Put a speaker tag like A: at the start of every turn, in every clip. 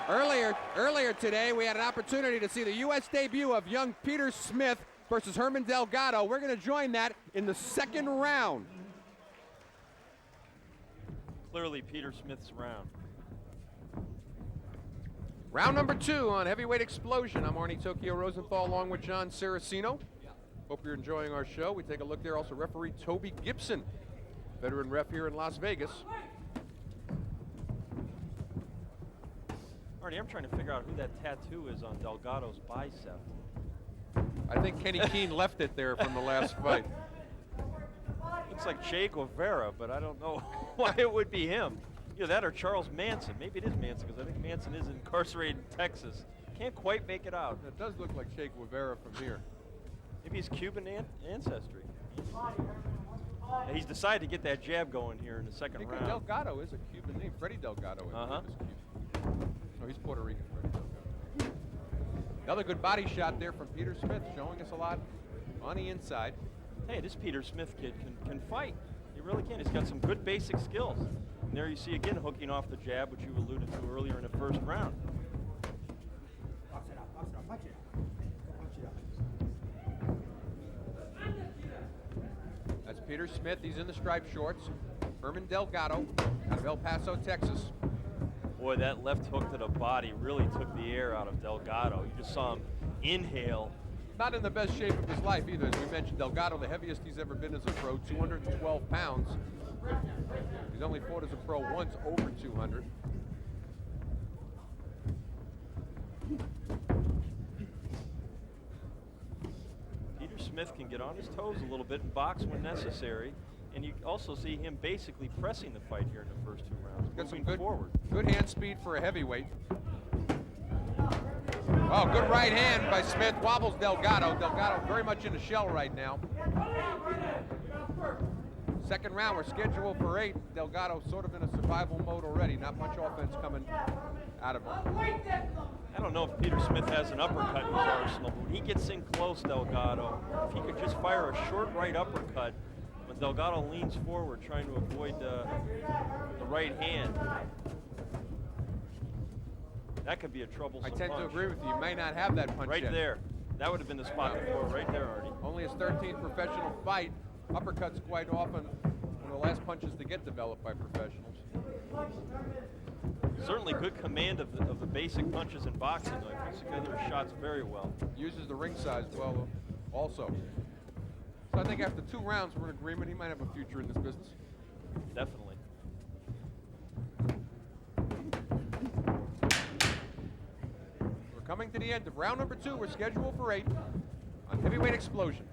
A: Earlier today, we had an opportunity to see the U.S. debut of young Peter Smith versus Harman Delgado. We're going to join that in the second round.
B: Clearly Peter Smith's round.
A: Round number 2 on Heavyweight Explosion. I'm Arnie Tokyo Rosenthal along with John Saraceno. Hope you're enjoying our show. We take a look there. Also referee Toby Gibson, veteran ref here in Las Vegas.
B: Arnie, I'm trying to figure out who that tattoo is on Delgado's bicep.
A: I think Kenny Keene left it there from the last fight.
B: Looks like Che Guevara, but I don't know why it would be him. Either that or Charles Manson. Maybe it is Manson, because I think Manson is incarcerated in Texas. Can't quite make it out.
A: It does look like Che Guevara from here.
B: Maybe he's Cuban ancestry. And he's decided to get that jab going here in the second round.
A: Delgado is a Cuban name. Freddie Delgado is Cuban. No, he's Puerto Rican, Freddie Delgado. Another good body shot there from Peter Smith, showing us a lot on the inside.
B: Hey, this Peter Smith kid can fight. He really can. He's got some good basic skills. And there you see again hooking off the jab, which you alluded to earlier in the first round.
A: That's Peter Smith. He's in the striped shorts. Harman Delgado out of El Paso, Texas.
B: Boy, that left hook to the body really took the air out of Delgado. You just saw him inhale.
A: Not in the best shape of his life either. As we mentioned, Delgado, the heaviest he's ever been as a pro, 212 pounds. He's only fought as a pro once over 200.
B: Peter Smith can get on his toes a little bit and box when necessary. And you also see him basically pressing the fight here in the first 2 rounds.
A: Got some
B: good
A: hand speed for a heavyweight. Oh, good right hand by Smith. Wobbles Delgado. Delgado very much in a shell right now. Second round, we're scheduled for 8. Delgado sort of in a survival mode already. Not much offense coming out of him.
B: I don't know if Peter Smith has an uppercut in his arsenal, but when he gets in close, Delgado, if he could just fire a short right uppercut, when Delgado leans forward trying to avoid the right hand, that could be a troublesome punch.
A: I tend to agree with you. You may not have that punch
B: right
A: yet.
B: there. That would have been the spot to throw right there, Artie.
A: Only his 13th professional fight. Uppercuts quite often one of the last punches to get developed by professionals.
B: Certainly good command of the basic punches in boxing, though. He puts together his shots very well.
A: Uses the ring size well also. So I think after 2 rounds, we're in agreement. He might have a future in this business.
B: Definitely.
A: We're coming to the end of round number 2. We're scheduled for 8 on Heavyweight Explosion.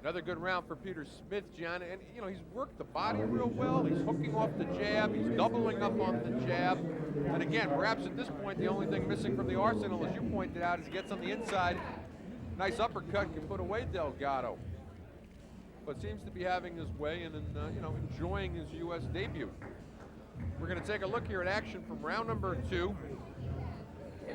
A: Another good round for Peter Smith, John, and you know, he's worked the body real well. He's hooking off the jab, he's doubling up on the jab. And again, perhaps at this point, the only thing missing from the arsenal, as you pointed out, is he gets on the inside. Nice uppercut can put away Delgado. But seems to be having his way and you know, enjoying his U.S. debut. We're going to take a look here at action from round number 2.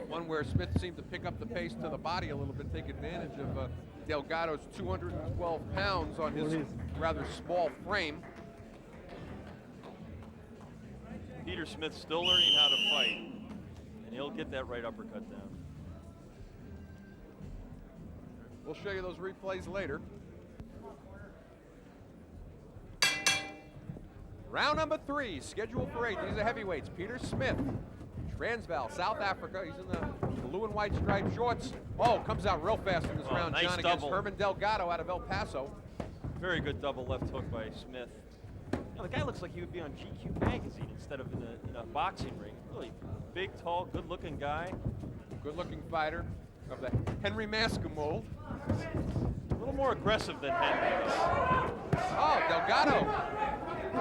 A: One where Smith seemed to pick up the pace to the body a little bit, take advantage of Delgado's 212 pounds on his rather small frame.
B: Peter Smith still learning how to fight, and he'll get that right uppercut down.
A: We'll show you those replays later. Round number 3, scheduled for 8. These are heavyweights. Peter Smith, Transvaal, South Africa. He's in the blue and white striped shorts. Oh, comes out real fast in this round,
B: nice
A: John, against Harman Delgado out of El Paso.
B: Very good double left hook by Smith. You know, the guy looks like he would be on GQ magazine instead of in a boxing ring. Really big, tall, good-looking guy.
A: Good-looking fighter of the Henry Maska mold.
B: A little more aggressive than Henry.
A: Oh, Delgado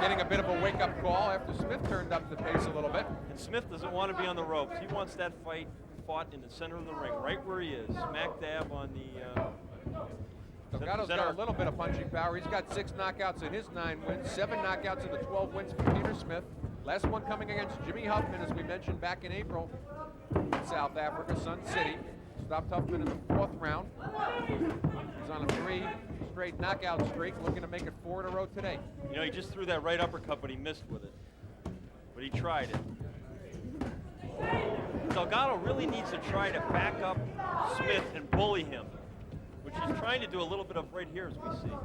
A: getting a bit of a wake-up call after Smith turned up the pace a little bit.
B: And Smith doesn't want to be on the ropes. He wants that fight fought in the center of the ring, right where he is, smack dab on the...
A: Delgado's got a little bit of punching power. He's got 6 knockouts in his 9 wins, 7 knockouts in the 12 wins for Peter Smith. Last one coming against Jimmy Huffman, as we mentioned back in April in South Africa, Sun City. Stopped Huffman in the 4th round. He's on a 3 straight knockout streak, looking to make it 4 in a row today.
B: You know, he just threw that right uppercut, but he missed with it. But he tried it. Delgado really needs to try to back up Smith and bully him, which he's trying to do a little bit of right here, as we see.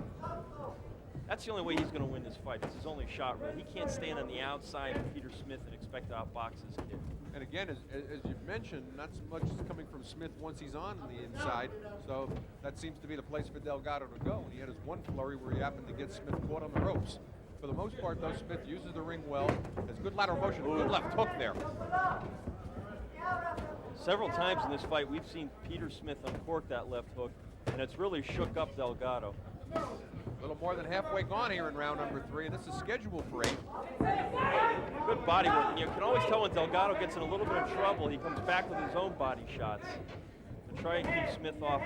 B: That's the only way he's going to win this fight. This is his only shot, really. He can't stand on the outside of Peter Smith and expect to outbox this kid.
A: And again, as you've mentioned, not so much is coming from Smith once he's on the inside, so that seems to be the place for Delgado to go. And he had his one flurry where he happened to get Smith caught on the ropes. For the most part, though, Smith uses the ring well, has good lateral motion, good left hook there.
B: Several times in this fight, we've seen Peter Smith uncork that left hook, and it's really shook up Delgado.
A: A little more than halfway gone here in round number 3, and this is scheduled for 8.
B: Good body work. You can always tell when Delgado gets in a little bit of trouble, he comes back with his own body shots to try and keep Smith off.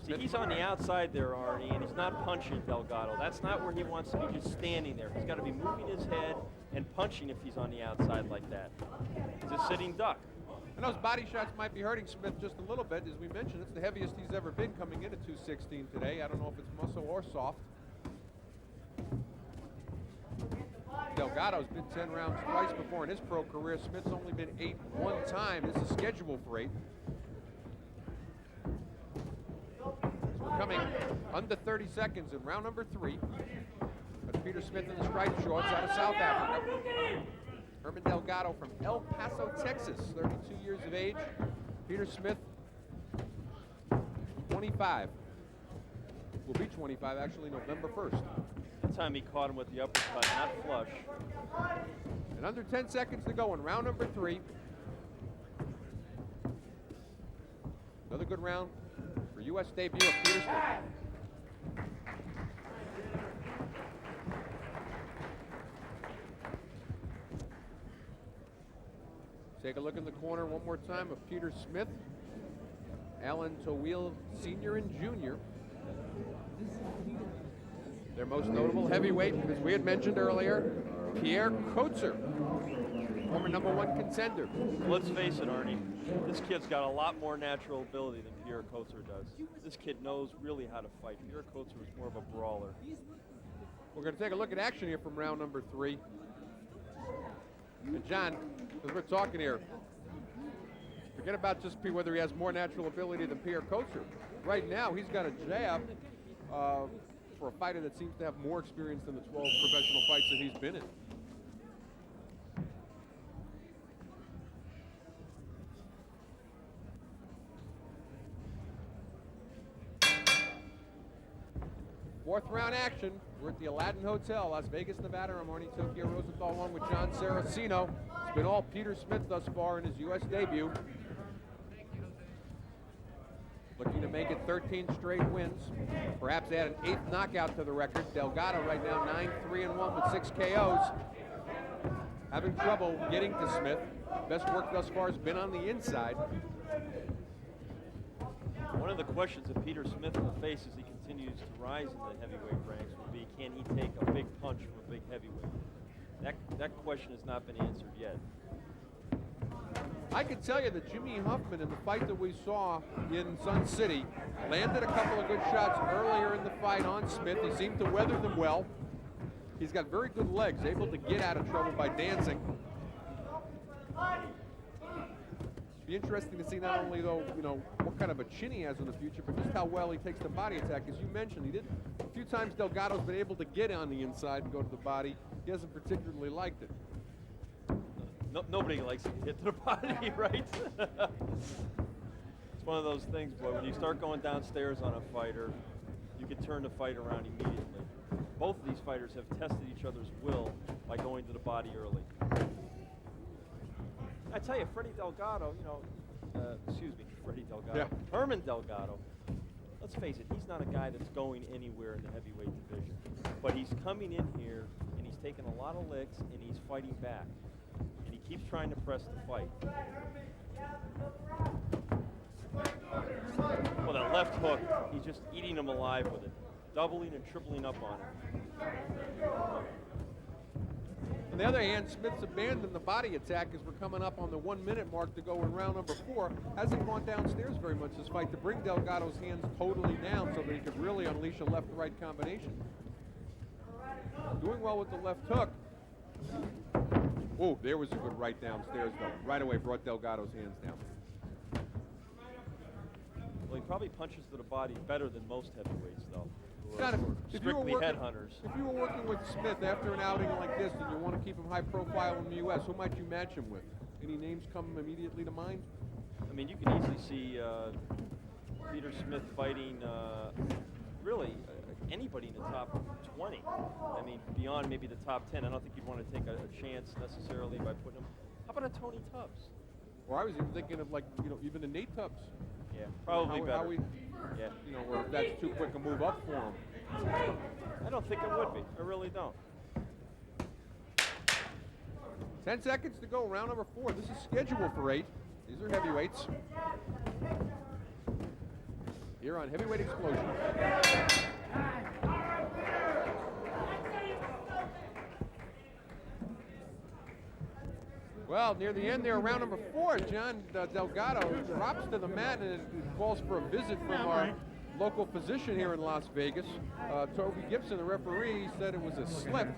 B: See, he's on the outside there, Arnie, and he's not punching Delgado. That's not where he wants to be, just standing there. He's got to be moving his head and punching if he's on the outside like that. He's a sitting duck.
A: And those body shots might be hurting Smith just a little bit. As we mentioned, it's the heaviest he's ever been coming in at 216 today. I don't know if it's muscle or soft. Delgado's been 10 rounds twice before in his pro career. Smith's only been 8 one time. This is scheduled for 8. So we're coming under 30 seconds in round number 3. That's Peter Smith in the striped shorts out of South Africa. Harman Delgado from El Paso, Texas, 32 years of age. Peter Smith, 25. Will be 25 actually November 1st.
B: That time he caught him with the uppercut, not flush.
A: And under 10 seconds to go in round number 3. Another good round for U.S. debut of Peter Smith. Take a look in the corner one more time of Peter Smith, Alan Towil Sr. and Jr. Their most notable heavyweight, as we had mentioned earlier, Pierre Kotzer, former #1 contender.
B: Let's face it, Arnie, this kid's got a lot more natural ability than Pierre Kotzer does. This kid knows really how to fight. Pierre Kotzer is more of a brawler.
A: We're going to take a look at action here from round number 3. And John, as we're talking here, forget about just whether he has more natural ability than Pierre Kotzer. Right now, he's got a jab for a fighter that seems to have more experience than the 12 professional fights that he's been in. Fourth round action. We're at the Aladdin Hotel, Las Vegas, Nevada. I'm Arnie Tokyo Rosenthal along with John Saraceno. It's been all Peter Smith thus far in his U.S. debut. Looking to make it 13 straight wins. Perhaps add an 8th knockout to the record. Delgado right now 9-3-1 with 6 KOs. Having trouble getting to Smith. Best work thus far has been on the inside.
B: One of the questions that Peter Smith will face as he continues to rise in the heavyweight ranks will be, can he take a big punch from a big heavyweight? That question has not been answered yet.
A: I can tell you that Jimmy Huffman, in the fight that we saw in Sun City, landed a couple of good shots earlier in the fight on Smith. He seemed to weather them well. He's got very good legs, able to get out of trouble by dancing. Be interesting to see not only, though, what kind of a chin he has in the future, but just how well he takes the body attack. As you mentioned, he did a few times. Delgado's been able to get on the inside and go to the body. He hasn't particularly liked it.
B: Nobody likes to get hit to the body, right? It's one of those things, boy. When you start going downstairs on a fighter, you can turn the fight around immediately. Both of these fighters have tested each other's will by going to the body early. I tell you, Freddie Delgado, Freddie Delgado.
A: Yeah.
B: Harman Delgado, let's face it, he's not a guy that's going anywhere in the heavyweight division. But he's coming in here, and he's taking a lot of licks, and he's fighting back. And he keeps trying to press the fight. Well, that left hook, he's just eating him alive with it. doubling and tripling up on him.
A: On the other hand, Smith's abandoned the body attack as we're coming up on the 1 minute mark to go in round number 4. Hasn't gone downstairs very much this fight to bring Delgado's hands totally down so that he could really unleash a left-right combination. Doing well with the left hook. Oh, there was a good right downstairs though. Right away brought Delgado's hands down.
B: Well, he probably punches to the body better than most heavyweights, though.
A: John, if you were
B: Strictly headhunters.
A: If you were working with Smith after an outing like this and you want to keep him high profile in the U.S., who might you match him with? Any names come immediately to mind?
B: I mean, you can easily see Peter Smith fighting really anybody in the top 20. I mean, beyond maybe the top 10. I don't think you'd want to take a chance necessarily by putting him. How about a Tony Tubbs?
A: Or I was even thinking of, like, you know, even a Nate Tubbs.
B: Yeah, probably better.
A: Yeah, you know, or if that's too quick a move up for him.
B: I don't think it would be. I really don't.
A: 10 seconds to go, round number 4. This is scheduled for 8. These are heavyweights. Here on Heavyweight Explosion. Well, near the end there, round number 4, John Delgado drops to the mat and it calls for a visit from our local physician here in Las Vegas. Toby Gibson, the referee, said it was a slip.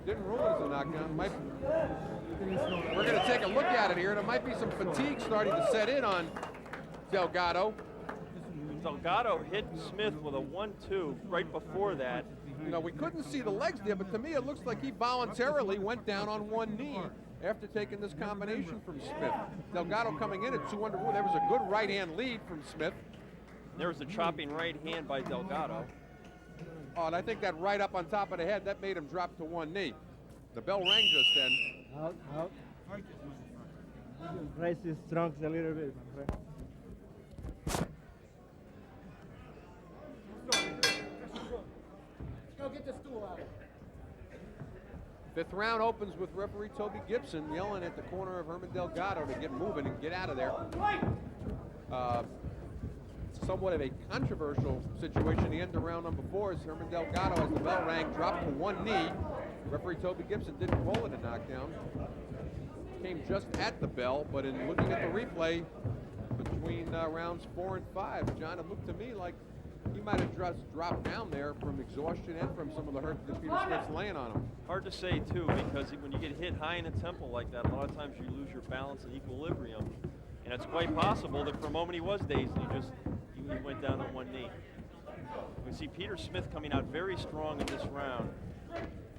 A: Didn't rule it as a knockdown. We're going to take a look at it here. There might be some fatigue starting to set in on Delgado.
B: Delgado hit Smith with a 1-2 right before that.
A: You know, we couldn't see the legs there, but to me it looks like he voluntarily went down on one knee after taking this combination from Smith. Delgado coming in at 2 under. There was a good right hand lead from Smith.
B: There was a chopping right hand by Delgado.
A: Oh, and I think that right up on top of the head, that made him drop to one knee. The bell rang just then.
C: Out. Raise his trunks a little bit, my friend.
D: Go get the stool out.
A: 5th round opens with referee Toby Gibson yelling at the corner of Herman Delgado to get moving and get out of there. Somewhat of a controversial situation. The end of round number 4 is Herman Delgado, as the bell rang, dropped to one knee. Referee Toby Gibson didn't call it a knockdown. Came just at the bell, but in looking at the replay between rounds 4 and 5, John, it looked to me like he might have just dropped down there from exhaustion and from some of the hurt that Peter Smith's laying on him.
B: Hard to say, too, because when you get hit high in the temple like that, a lot of times you lose your balance and equilibrium. And it's quite possible that for a moment he was dazed and he went down on one knee. We see Peter Smith coming out very strong in this round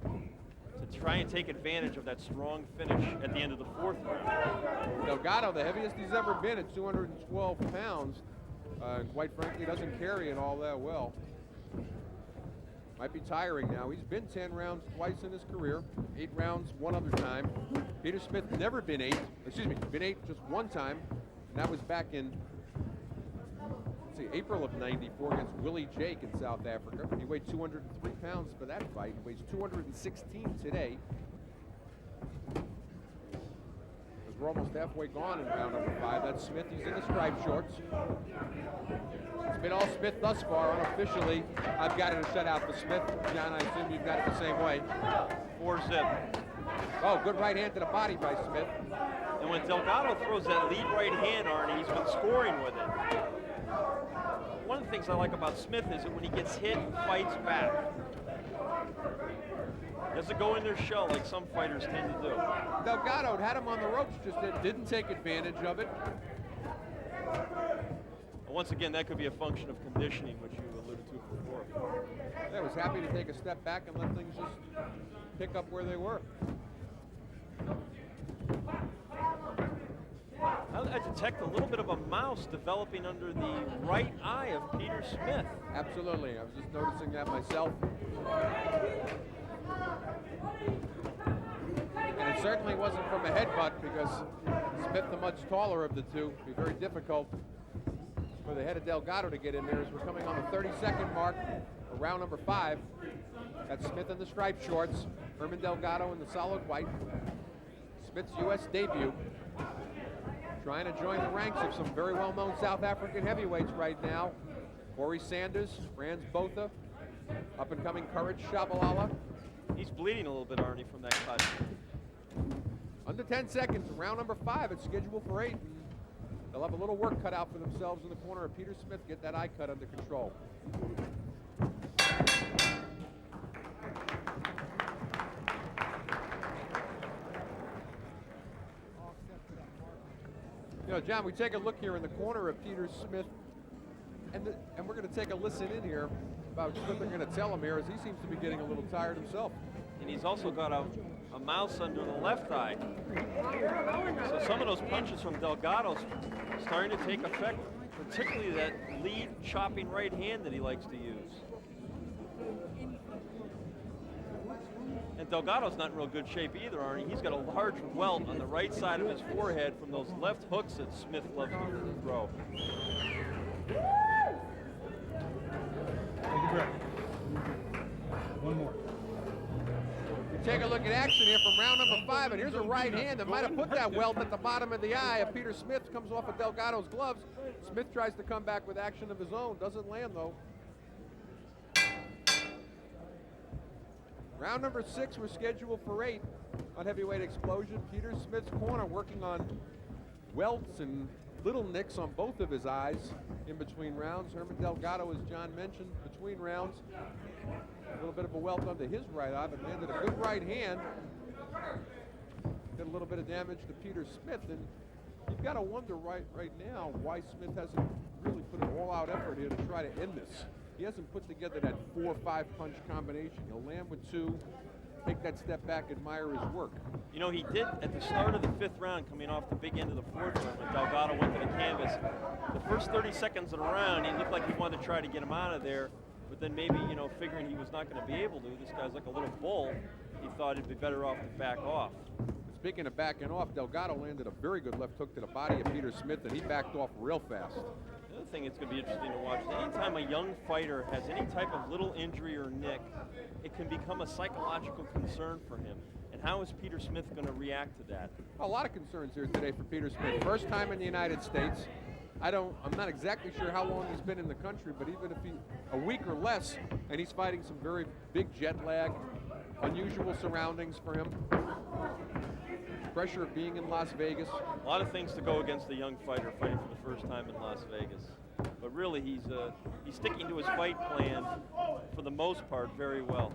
B: to try and take advantage of that strong finish at the end of the 4th round.
A: Delgado, the heaviest he's ever been at 212 pounds, quite frankly doesn't carry it all that well. Might be tiring now. He's been 10 rounds twice in his career, 8 rounds one other time. Peter Smith never been 8, been 8 just one time, and that was back in April of '94 against Willie Jake in South Africa. He weighed 203 pounds for that fight. He weighs 216 today. As we're almost halfway gone in round number 5. That's Smith. He's in the striped shorts. It's been all Smith thus far. Unofficially, I've got it a shutout for Smith. John, I assume you've got it the same way.
B: 4-zip.
A: Oh, good right hand to the body by Smith.
B: And when Delgado throws that lead right hand, Arnie, he's been scoring with it. One of the things I like about Smith is that when he gets hit, he fights back. Doesn't go in their shell like some fighters tend to do.
A: Delgado had him on the ropes, just didn't take advantage of it.
B: Once again, that could be a function of conditioning, which you alluded to before.
A: I was happy to take a step back and let things just pick up where they were.
B: I detect a little bit of a mouse developing under the right eye of Peter Smith.
A: Absolutely. I was just noticing that myself. And it certainly wasn't from a headbutt, because Smith, the much taller of the two, it'd be very difficult for the head of Delgado to get in there as we're coming on the 30-second mark for round number 5. That's Smith in the striped shorts, Herman Delgado in the solid white. Smith's U.S. debut. Trying to join the ranks of some very well-known South African heavyweights right now. Corey Sanders, Frans Botha, Up-and-coming Courage Shabalala.
B: He's bleeding a little bit, Arnie, from that cut.
A: Under 10 seconds, round number 5. It's scheduled for 8. They'll have a little work cut out for themselves in the corner of Peter Smith. Get that eye cut under control. You know, John, we take a look here in the corner of Peter Smith, and we're going to take a listen in here about what they're going to tell him here, as he seems to be getting a little tired himself.
B: And he's also got a mouse under the left eye. So some of those punches from Delgado's starting to take effect, particularly that lead chopping right hand that he likes to use. And Delgado's not in real good shape either, Arnie. He's got a large welt on the right side of his forehead from those left hooks that Smith loves to throw.
C: Take a breath. One more.
A: We take a look at action here from round number 5, and here's a right hand that might have put that welt at the bottom of the eye of Peter Smith. Comes off of Delgado's gloves. Smith tries to come back with action of his own. Doesn't land, though. Round number 6, we're scheduled for 8 on Heavyweight Explosion. Peter Smith's corner working on welts and little nicks on both of his eyes in between rounds. Herman Delgado, as John mentioned, between rounds. A little bit of a welt under his right eye, but landed a good right hand. Did a little bit of damage to Peter Smith, and you've got to wonder right now why Smith hasn't really put an all-out effort here to try to end this. He hasn't put together that 4 or 5 punch combination. He'll land with 2, take that step back, admire his work.
B: You know, he did at the start of the 5th round, coming off the big end of the 4th round, when Delgado went to the canvas. The first 30 seconds of the round, he looked like he wanted to try to get him out of there, but then maybe, you know, figuring he was not going to be able to, this guy's like a little bull, he thought it'd be better off to back off.
A: Speaking of backing off, Delgado landed a very good left hook to the body of Peter Smith, and he backed off real fast.
B: The other thing that's going to be interesting to watch, anytime a young fighter has any type of little injury or nick, it can become a psychological concern for him. And how is Peter Smith going to react to that?
A: A lot of concerns here today for Peter Smith. First time in the United States. I'm not exactly sure how long he's been in the country, but even if a week or less, and he's fighting some very big jet lag, unusual surroundings for him. Pressure of being in Las Vegas.
B: A lot of things to go against a young fighter fighting for the first time in Las Vegas. But really, he's sticking to his fight plan for the most part very well.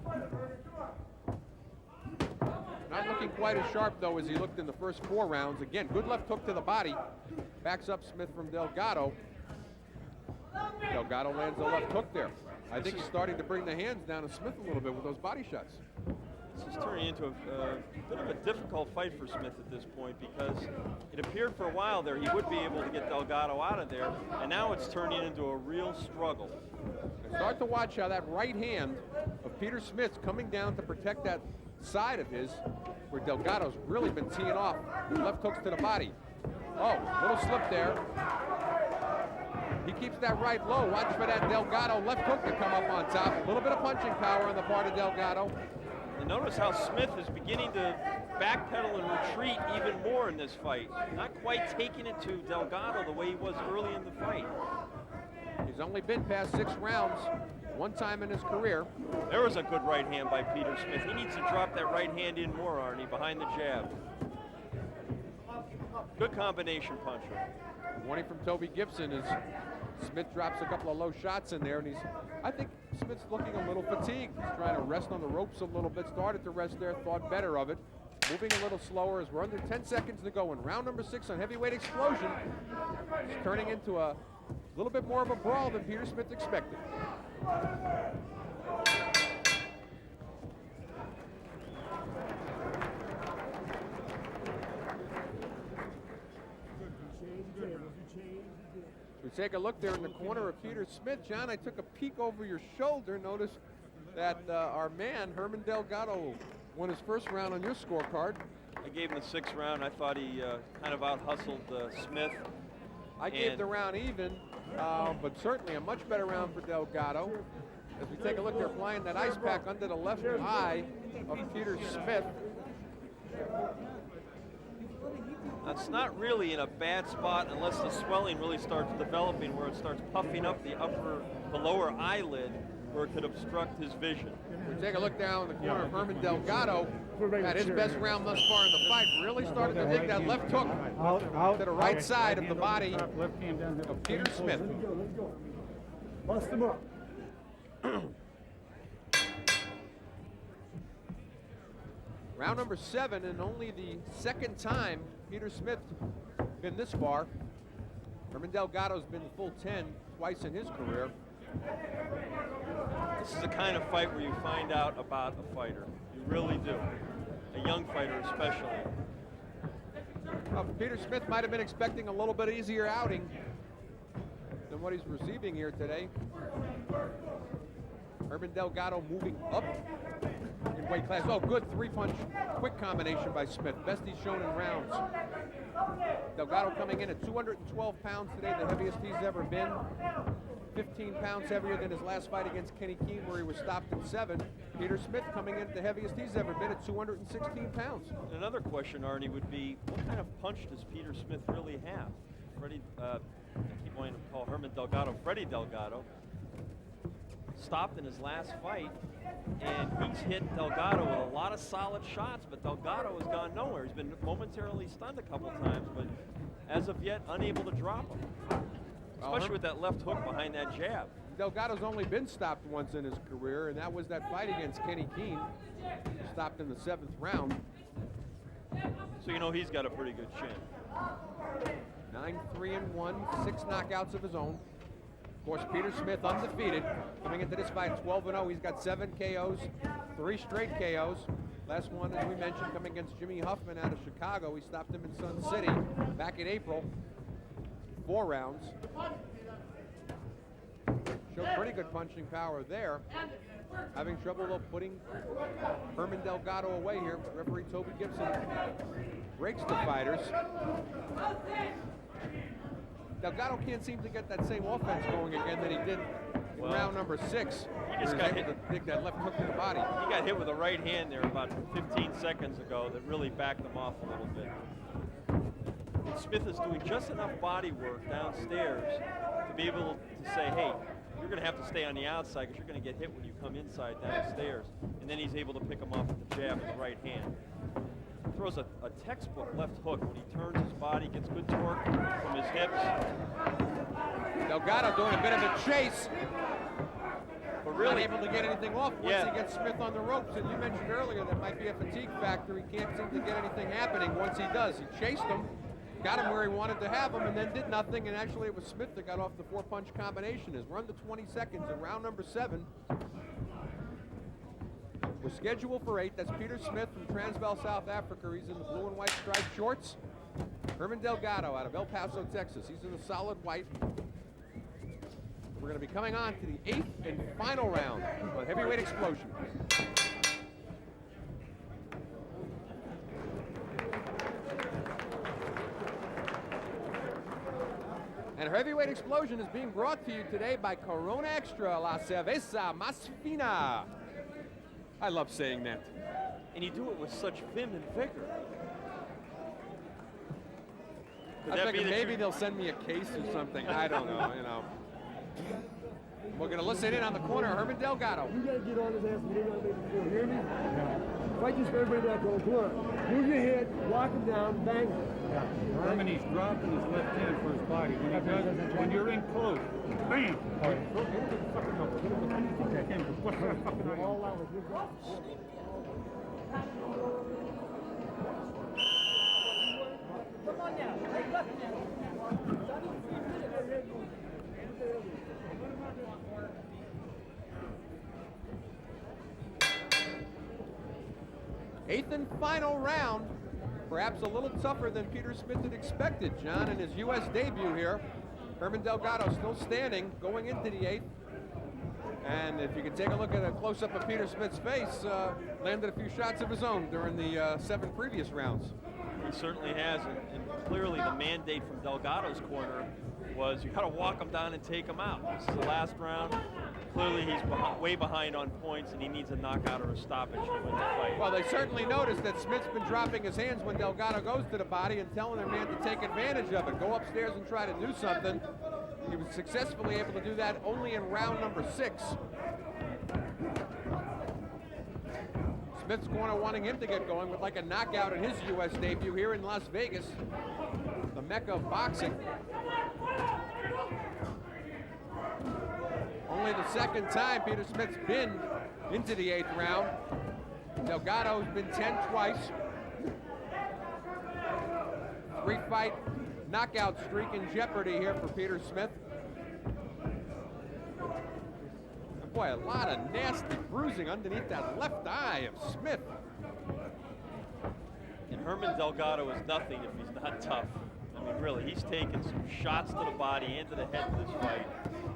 A: Not looking quite as sharp, though, as he looked in the first 4 rounds. Again, good left hook to the body. Backs up Smith from Delgado. Delgado lands a left hook there. I think he's starting to bring the hands down to Smith a little bit with those body shots.
B: This is turning into a bit of a difficult fight for Smith at this point, because it appeared for a while there he would be able to get Delgado out of there, and now it's turning into a real struggle.
A: Start to watch how that right hand of Peter Smith's coming down to protect that side of his, where Delgado's really been teeing off. Left hooks to the body. Oh, little slip there. He keeps that right low. Watch for that Delgado left hook to come up on top. A little bit of punching power on the part of Delgado.
B: And notice how Smith is beginning to backpedal and retreat even more in this fight. Not quite taking it to Delgado the way he was early in the fight.
A: He's only been past 6 rounds one time in his career.
B: There was a good right hand by Peter Smith. He needs to drop that right hand in more, Arnie, behind the jab. Good combination puncher.
A: Warning from Toby Gibson as Smith drops a couple of low shots in there, and I think Smith's looking a little fatigued. He's trying to rest on the ropes a little bit, started to rest there, thought better of it. Moving a little slower as we're under 10 seconds to go in round number 6 on Heavyweight Explosion. It's turning into a little bit more of a brawl than Peter Smith expected. We take a look there in the corner of Peter Smith. John, I took a peek over your shoulder, noticed that our man, Herman Delgado, won his first round on your scorecard.
B: I gave him the 6th round. I thought he kind of out-hustled Smith.
A: I gave the round even, but certainly a much better round for Delgado. As we take a look, they're applying that ice pack under the left eye of Peter Smith.
B: It's not really in a bad spot unless the swelling really starts developing, where it starts puffing up the lower eyelid. where it could obstruct his vision.
A: We take a look down in the corner of Herman Delgado. Had his best round thus far in the fight. Really started to dig that left hook to the right side of the body of Peter Smith.
D: Bust him up.
A: Round number 7, and only the second time Peter Smith been this far. Herman Delgado's been full 10 twice in his career.
B: This is the kind of fight where you find out about a fighter. You really do. A young fighter especially.
A: Peter Smith might have been expecting a little bit easier outing than what he's receiving here today. Herman Delgado moving up in weight class. Oh, good three-punch, quick combination by Smith. Best he's shown in rounds. Delgado coming in at 212 pounds today, the heaviest he's ever been. 15 pounds heavier than his last fight against Kenny Keene, where he was stopped at 7. Peter Smith coming in at the heaviest he's ever been at 216 pounds.
B: And another question, Arnie, would be, what kind of punch does Peter Smith really have? I keep wanting to call Herman Delgado Freddie Delgado. Stopped in his last fight, and he's hit Delgado with a lot of solid shots, but Delgado has gone nowhere. He's been momentarily stunned a couple times, but as of yet, unable to drop him. Especially with that left hook behind that jab.
A: Delgado's only been stopped once in his career, and that was that fight against Kenny Keene. Stopped in the 7th round.
B: So you know he's got a pretty good chin.
A: 9-3-1, 6 knockouts of his own. Of course, Peter Smith undefeated. Coming into this fight 12-0. He's got 7 KOs, 3 straight KOs. Last one, as we mentioned, coming against Jimmy Huffman out of Chicago. He stopped him in Sun City back in April. 4 rounds. Showed pretty good punching power there. Having trouble though putting Herman Delgado away here. Referee Toby Gibson breaks the fighters. Delgado can't seem to get that same offense going again that he did in round number 6.
B: He just got hit
A: to dig that left hook to the body.
B: He got hit with a right hand there about 15 seconds ago that really backed him off a little bit. And Smith is doing just enough body work downstairs to be able to say, hey, you're going to have to stay on the outside because you're going to get hit when you come inside downstairs. And then he's able to pick him off with the jab with the right hand. Throws a textbook left hook when he turns his body, gets good torque from his hips.
A: Delgado doing a bit of a chase,
B: but really
A: not able to get anything off once he gets Smith on the ropes. And you mentioned earlier that might be a fatigue factor. He can't seem to get anything happening once he does. He chased him, got him where he wanted to have him, and then did nothing. And actually it was Smith that got off the 4-punch combination. His run to 20 seconds in round number 7. We're scheduled for 8. That's Peter Smith from Transvaal, South Africa. He's in the blue and white striped shorts. Herman Delgado out of El Paso, Texas. He's in the solid white. We're going to be coming on to the 8th and final round of Heavyweight Explosion. And our Heavyweight Explosion is being brought to you today by Corona Extra, La Cerveza Más Fina. I love saying that.
B: And you do it with such vim and vigor.
A: I think maybe they'll send me a case or something. I don't know, you know. We're going to listen in on the corner, Herman Delgado.
D: You got to get on his ass and you're not making fool. Hear me? Fight this for everybody back on. Come on. Move your head, walk him down, bang him.
C: Yeah. Herman, he's dropping his left hand for his body. When, he does, when you're in close, bam!
D: All out with your Come on now. Hey, left now.
A: Eighth and final round. Perhaps a little tougher than Peter Smith had expected, John, in his U.S. debut here. Herman Delgado still standing going into the 8th. And if you can take a look at a close-up of Peter Smith's face, landed a few shots of his own during the 7 previous rounds.
B: He certainly has, and clearly the mandate from Delgado's corner was you got to walk him down and take him out. This is the last round. Clearly he's way behind on points, and he needs a knockout or a stoppage to win the fight.
A: Well, they certainly noticed that Smith's been dropping his hands when Delgado goes to the body and telling their man to take advantage of it. Go upstairs and try to do something. He was successfully able to do that only in round number 6. Smith's corner wanting him to get going with like a knockout in his U.S. debut here in Las Vegas, the mecca of boxing. Only the second time Peter Smith's been into the 8th round. Delgado's been 10 twice. 3-fight knockout streak in jeopardy here for Peter Smith. And boy, a lot of nasty bruising underneath that left eye of Smith.
B: And Harman Delgado is nothing if he's not tough. I mean, really, he's taken some shots to the body and to the head in this fight.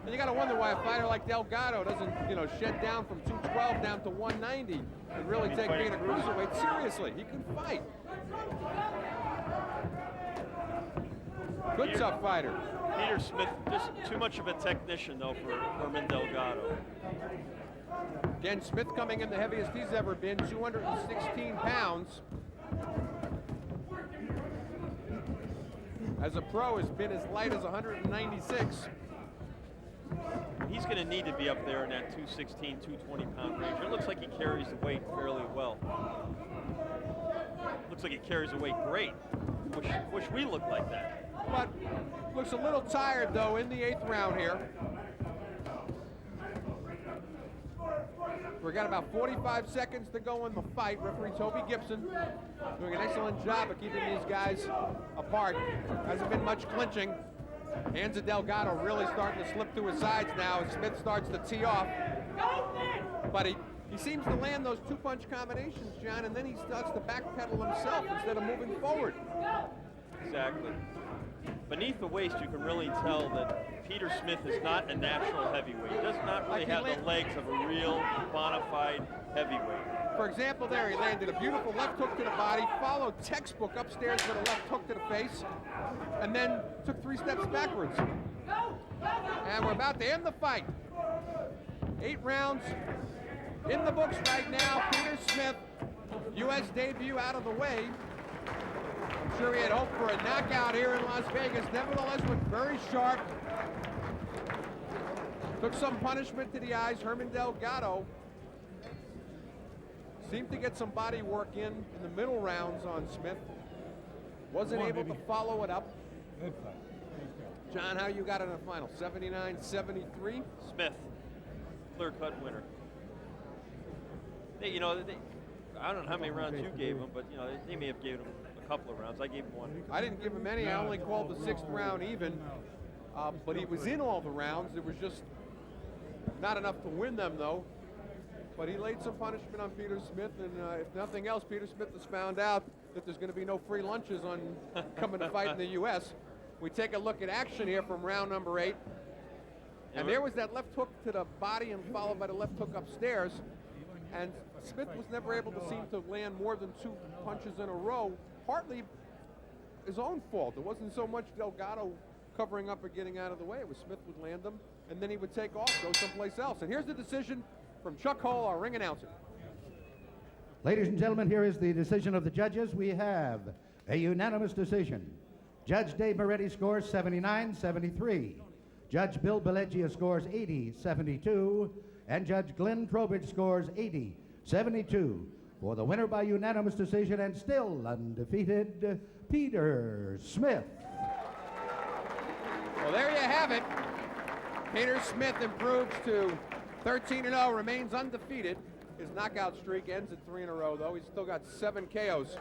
A: And you got to wonder why a fighter like Delgado doesn't, shed down from 212 down to 190 and really take being a cruiserweight seriously. He can fight. Good tough fighter.
B: Peter Smith, just too much of a technician, though, for Harman Delgado.
A: Again, Smith coming in the heaviest he's ever been, 216 pounds. As a pro, has been as light as 196.
B: He's going to need to be up there in that 216, 220 pound range. It looks like he carries the weight fairly well. Looks like he carries the weight great. Wish we looked like that.
A: But looks a little tired, though, in the 8th round here. We've got about 45 seconds to go in the fight. Referee Toby Gibson doing an excellent job of keeping these guys apart. Hasn't been much clinching. Hands of Delgado really starting to slip to his sides now as Smith starts to tee off. But he seems to land those 2-punch combinations, John, and then he starts to backpedal himself instead of moving forward.
B: Exactly. Beneath the waist, you can really tell that Peter Smith is not a natural heavyweight. He does not really have the legs of a real bona fide heavyweight.
A: For example, there he landed a beautiful left hook to the body, followed textbook upstairs with a left hook to the face, and then took 3 steps backwards. And we're about to end the fight. 8 rounds in the books right now. Peter Smith, U.S. debut out of the way. I'm sure he had hoped for a knockout here in Las Vegas. Nevertheless, looked very sharp. Took some punishment to the eyes. Harman Delgado seemed to get some body work in the middle rounds on Smith. Wasn't able to follow it up. John, how you got in the final? 79-73?
B: Smith, clear-cut winner. I don't know how many rounds you gave him, but they may have given him a couple of rounds. I gave him 1.
A: I didn't give him any. I only called the 6th round even. But he was in all the rounds. It was just not enough to win them, though. But he laid some punishment on Peter Smith, and if nothing else, Peter Smith has found out that there's going to be no free lunches on coming to fight in the U.S. We take a look at action here from round number 8. And there was that left hook to the body and followed by the left hook upstairs. And Smith was never able to seem to land more than 2 punches in a row, partly his own fault. It wasn't so much Delgado covering up or getting out of the way. It was Smith would land them, and then he would take off, go someplace else. And here's the decision from Chuck Hull, our ring announcer.
E: Ladies and gentlemen, here is the decision of the judges. We have a unanimous decision. Judge Dave Moretti scores 79-73. Judge Bill Belegia scores 80-72. And Judge Glenn Trowbridge scores 80-72. For the winner by unanimous decision and still undefeated, Peter Smith.
A: Well, there you have it. Peter Smith improves to 13-0, remains undefeated. His knockout streak ends at 3 in a row, though. He's still got 7 KOs